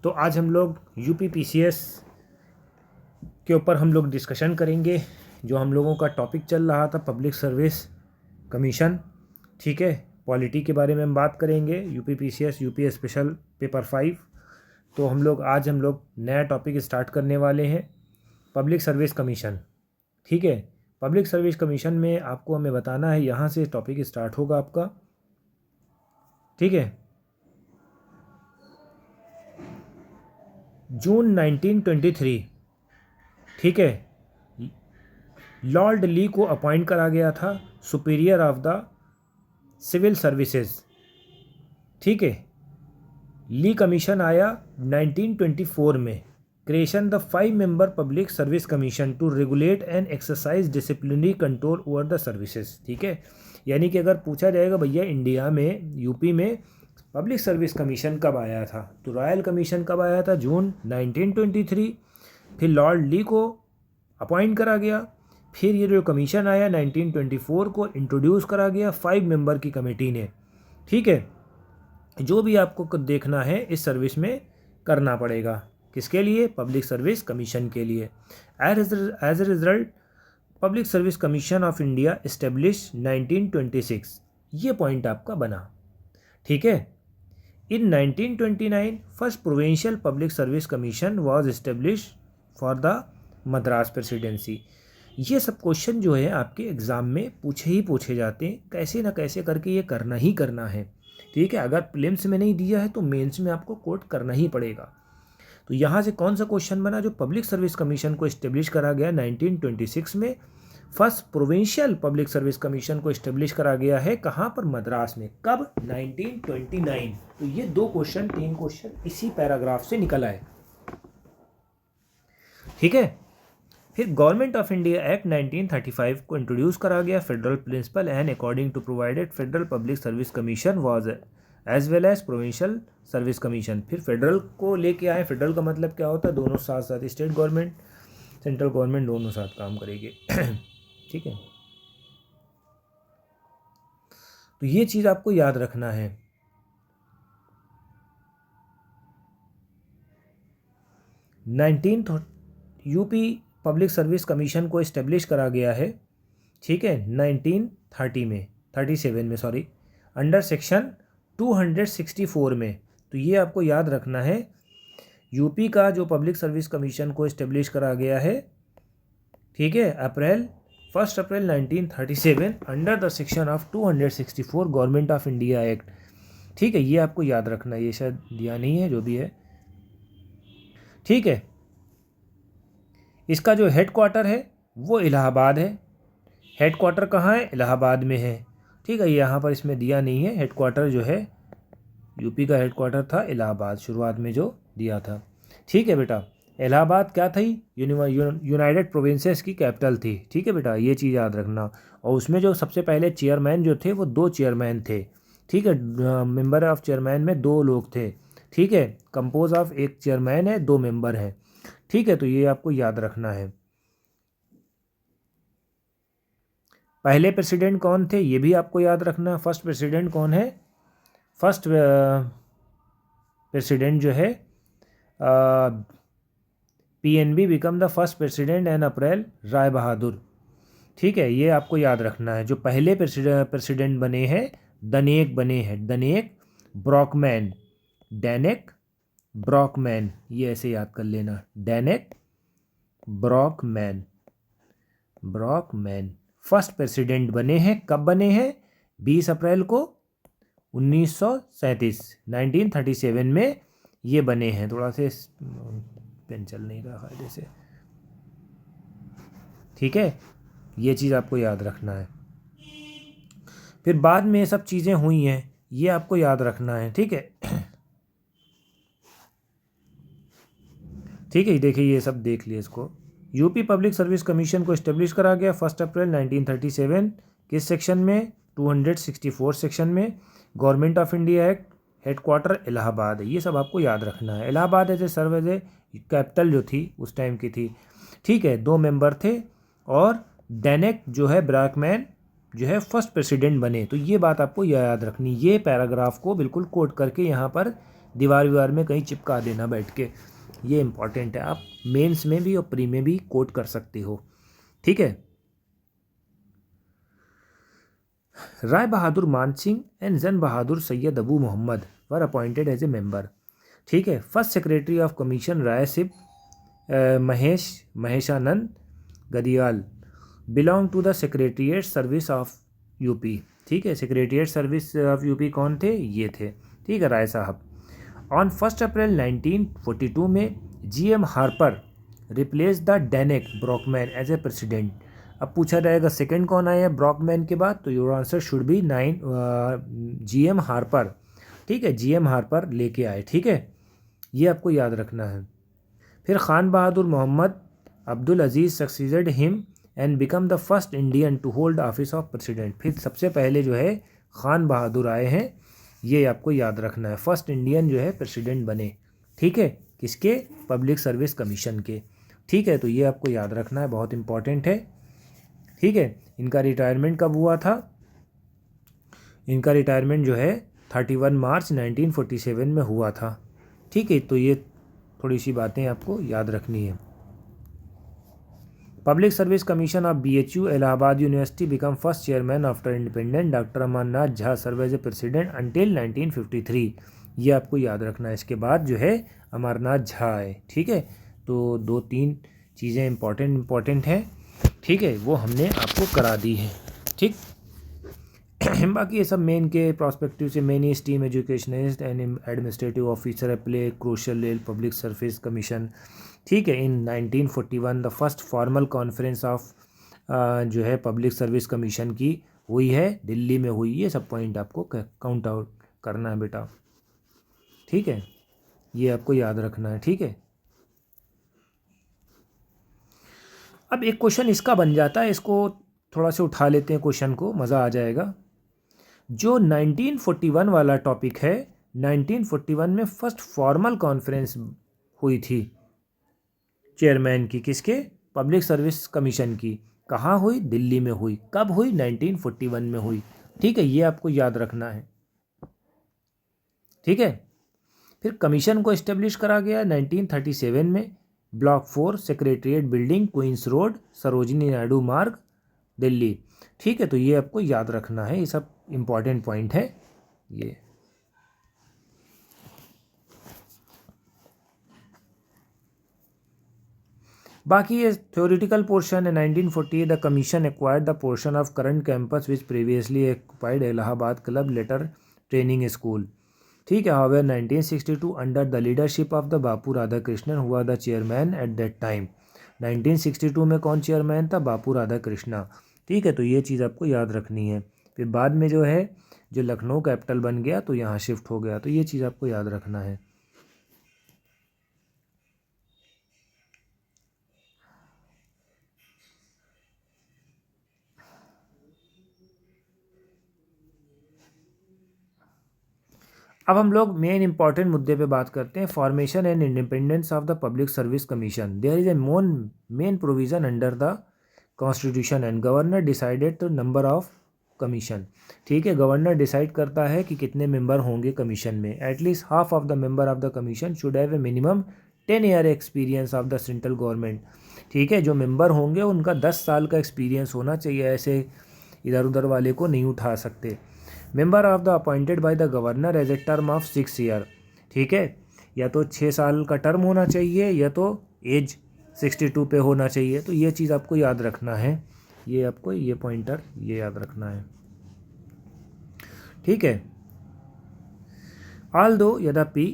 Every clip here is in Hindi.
तो आज हम लोग यूपीपीसीएस के ऊपर हम लोग डिस्कशन करेंगे। जो हम लोगों का टॉपिक चल रहा था पब्लिक सर्विस कमीशन, ठीक है, पॉलिटी के बारे में हम बात करेंगे। UPPCS UP special paper 5। तो आज हम लोग नया टॉपिक स्टार्ट करने वाले हैं, पब्लिक सर्विस कमीशन। ठीक है, पब्लिक सर्विस कमीशन में आपको हमें बताना है, यहाँ से टॉपिक स्टार्ट होगा आपका। ठीक है, जून 1923, ठीक है, लॉर्ड ली को अपॉइंट करा गया था superior of the civil services. ठीक है, ली कमीशन आया 1924 में। Creation the 5 member public service commission to regulate and exercise disciplinary control over the services. ठीक है, यानी कि अगर पूछा जाएगा भैया इंडिया में यूपी में पब्लिक सर्विस कमीशन कब आया था, तो रॉयल कमीशन कब आया था, जून 1923। फिर लॉर्ड ली को अपॉइंट करा गया, फिर ये जो कमीशन आया 1924 को इंट्रोड्यूस करा गया 5 मेंबर की कमेटी ने। ठीक है, जो भी आपको देखना है इस सर्विस में करना पड़ेगा, किसके लिए, पब्लिक सर्विस कमीशन के लिए। As a result public service commission of India establish 1926, ये पॉइंट आपका बना। ठीक है, in 1929 first provincial public service commission was establish for the Madras presidency. ये सब क्वेश्चन जो है आपके एग्ज़ाम में पूछे जाते हैं, कैसे ना कैसे करके ये करना ही करना है। ठीक है, अगर प्रीलिम्स में नहीं दिया है तो मेंस में आपको कोट करना ही पड़ेगा। तो यहाँ से कौन सा क्वेश्चन बना, जो पब्लिक सर्विस कमीशन को इस्टेब्लिश करा गया 1926 में। First provincial public service commission को इस्टेब्लिश करा गया है कहाँ पर, मद्रास में। कब, 1929। तो ये 3 क्वेश्चन इसी पैराग्राफ से निकल आए। ठीक है, फिर गवर्नमेंट ऑफ इंडिया एक्ट 1935 को इंट्रोड्यूस करा गया, federal principle and according to provided federal public service commission was as well as provincial service commission. फिर फेडरल को लेके आए। फेडरल का मतलब क्या होता है, दोनों साथ साथ, स्टेट गवर्नमेंट सेंट्रल गवर्नमेंट दोनों साथ काम करेंगे। ठीक है, तो ये चीज़ आपको याद रखना है। यूपी पब्लिक सर्विस कमीशन को इस्टेब्लिश करा गया है, ठीक है, 1937 में, सॉरी, अंडर सेक्शन 264 में। तो ये आपको याद रखना है, यूपी का जो पब्लिक सर्विस कमीशन को इस्टेब्लिश करा गया है, ठीक है, 1 अप्रैल 1937 under the section of 264 government of India act. ठीक है, ये आपको याद रखना है, ये शायद दिया नहीं है, जो भी है। ठीक है, इसका जो हेड क्वार्टर है वो इलाहाबाद है। हेड क्वार्टर कहाँ है, इलाहाबाद में है। ठीक है, यहाँ पर इसमें दिया नहीं है, हेड क्वार्टर जो है यूपी का हेड क्वार्टर था इलाहाबाद, शुरुआत में जो दिया था। ठीक है बेटा, इलाहाबाद क्या थी, यूनाइटेड प्रोविंसेस की कैपिटल थी। ठीक है बेटा, ये चीज़ याद रखना। और उसमें जो सबसे पहले चेयरमैन जो थे वो 2 चेयरमैन थे। ठीक है, मेंबर ऑफ चेयरमैन में 2 लोग थे। ठीक है, कंपोज ऑफ 1 चेयरमैन है, 2 मेंबर हैं। ठीक है, तो ये आपको याद रखना है। पहले प्रेसिडेंट कौन थे, ये भी आपको याद रखना। फर्स्ट प्रेसिडेंट कौन है, फर्स्ट प्रेसिडेंट जो है, PNB become the first president in April Rai Bahadur. ठीक है, ये आपको याद रखना है। जो पहले प्रेसिडेंट बने हैं, दनेक बने हैं, दनेक ब्रॉकमैन, डैनेक ब्रॉकमैन, ये ऐसे याद कर लेना, डैनेक ब्रॉकमैन, ब्रॉकमैन फर्स्ट प्रेसिडेंट बने हैं। कब बने हैं, 20 अप्रैल को 1937 में ये बने हैं। थोड़ा से पेन चल नहीं रहा फायदे से। ठीक है, ये चीज़ आपको याद रखना है। फिर बाद में ये सब चीज़ें हुई हैं, ये आपको याद रखना है। ठीक है, ठीक है, देखिए ये सब देख लिए इसको। यूपी पब्लिक सर्विस कमीशन को इस्टेब्लिश करा गया 1 अप्रैल 1937, किस सेक्शन में, 264 सेक्शन में। Government of India act, headquarter Allahabad है। ये सब आपको याद रखना है। Allahabad as a serve as a capital जो थी उस टाइम की थी। ठीक है, 2 मेंबर थे और डैनेक जो है ब्रॉकमैन जो है फर्स्ट प्रेसिडेंट बने। तो ये बात आपको याद रखनी, ये पैराग्राफ को बिल्कुल कोट करके यहाँ पर दीवार में कहीं चिपका देना बैठ के, ये इम्पॉर्टेंट है। आप मेंस में भी और प्री में भी कोट कर सकते हो, ठीक है। Rai Bahadur Mansingh and Jan Bahadur Syed Abu Mohammad were appointed as a member, ठीक है। First secretary of commission Rai सिप Maheshanand Gadiyal belong to the secretariat service of UP, ठीक है। सेक्रेटरीट सर्विस ऑफ यूपी कौन थे? ये थे, ठीक है, राय साहब। ऑन 1 अप्रैल 1942 में GM हार्पर रिप्लेस द डेनेक ब्रॉकमैन एज ए प्रेसिडेंट। अब पूछा जाएगा सेकंड कौन आया है ब्रॉकमैन के बाद, तो your answer should be GM Harper, ठीक है। GM हार्पर लेके आए, ठीक है, ये आपको याद रखना है। फिर Khan Bahadur Mohammad Abdul Aziz succeeded him and become the first Indian to hold office of president. फिर सबसे पहले जो है खान बहादुर आए हैं, ये आपको याद रखना है। फर्स्ट इंडियन जो है प्रेसिडेंट बने, ठीक है, किसके? पब्लिक सर्विस कमीशन के, ठीक है। तो ये आपको याद रखना है, बहुत इंपॉर्टेंट है, ठीक है। इनका रिटायरमेंट कब हुआ था? इनका रिटायरमेंट जो है 31 मार्च 1947 में हुआ था, ठीक है। तो ये थोड़ी सी बातें आपको याद रखनी है। Public service commission of BHU Allahabad university become first chairman after independent. Doctor Amarnath Jha serve as a president until 1953, ये आपको याद रखना है। इसके बाद जो है अमरनाथ झा आए, ठीक है। तो 2-3 चीज़ें इंपॉर्टेंट हैं, ठीक है, वो हमने आपको करा दी है, ठीक। बाकी ये सब मेन के प्रोस्पेक्टिव से mainstream educationist and administrative officer play crucial role public service commission, ठीक है। In 1941 the first formal conference of जो है पब्लिक सर्विस कमीशन की हुई है, दिल्ली में हुई। ये सब पॉइंट आपको काउंट आउट करना है बेटा, ठीक है, ये आपको याद रखना है, ठीक है। अब एक क्वेश्चन इसका बन जाता है, इसको थोड़ा सा उठा लेते हैं क्वेश्चन को, मज़ा आ जाएगा। जो 1941 वाला टॉपिक है, 1941 में फर्स्ट फॉर्मल कॉन्फ्रेंस हुई थी चेयरमैन की, किसके? पब्लिक सर्विस कमीशन की। कहाँ हुई? दिल्ली में हुई। कब हुई? 1941 में हुई, ठीक है, ये आपको याद रखना है, ठीक है। फिर कमीशन को इस्टेब्लिश करा गया 1937 में, block 4 secretariat building queens road Sarojini Naidu Marg Delhi, ठीक है। तो ये आपको याद रखना है, ये सब इम्पॉर्टेंट पॉइंट है ये। बाकी ये थ्योरेटिकल पोर्शन है। 1948 the commission acquired the portion of current campus which previously occupied Allahabad club later training school, ठीक है। However 1962 under the leadership of the Bapu Radhakrishnan हुआ the chairman at that time. 1962 में कौन चेयरमैन था? बापू राधाकृष्णा, ठीक है। तो ये चीज़ आपको याद रखनी है। फिर बाद में जो है जो लखनऊ कैपिटल बन गया तो यहाँ शिफ्ट हो गया, तो ये चीज़ आपको याद रखना है। अब हम लोग मेन इंपॉर्टेंट मुद्दे पे बात करते हैं, formation and independence of the public service commission. There is a main provision under the constitution and governor decided the number of commission, ठीक है। गवर्नर डिसाइड करता है कि कितने मेंबर होंगे कमीशन में। At least half of the member of the commission should have a minimum 10 year experience of the central government, ठीक है। जो मेंबर होंगे उनका 10 साल का एक्सपीरियंस होना चाहिए, ऐसे इधर उधर वाले को नहीं उठा सकते। Member of the appointed by the governor as a term of 6 year, ठीक है। या तो 6 साल का टर्म होना चाहिए या तो एज 62 पे होना चाहिए, तो ये चीज़ आपको याद रखना है, ये आपको ये पॉइंटर ये याद रखना है, ठीक है। ऑल्दो यद्यपि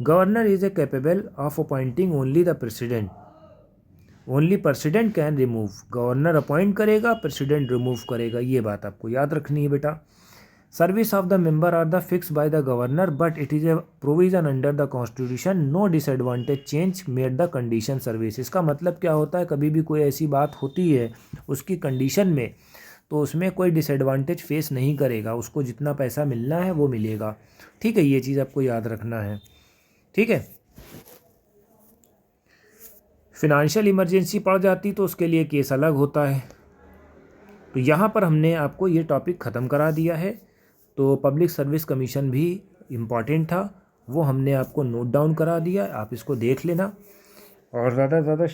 governor is a capable of appointing only the president, only president can remove. Governor appoint करेगा, प्रेसिडेंट रिमूव करेगा, ये बात आपको याद रखनी है बेटा। Service of the member are the fix by the governor but it is a provision under the constitution no disadvantage change made the condition service. इसका मतलब क्या होता है? कभी भी कोई ऐसी बात होती है उसकी कंडीशन में, तो उसमें कोई डिसएडवांटेज फेस नहीं करेगा, उसको जितना पैसा मिलना है वो मिलेगा, ठीक है। ये चीज़ आपको याद रखना है, ठीक है। फिनेंशियल इमरजेंसी पड़ जाती तो उसके लिए केस अलग होता है। तो यहाँ पर हमने आपको ये टॉपिक ख़त्म करा दिया है। तो पब्लिक सर्विस कमीशन भी इम्पॉर्टेंट था वो हमने आपको नोट डाउन करा दिया, आप इसको देख लेना और ज़्यादा से ज़्यादा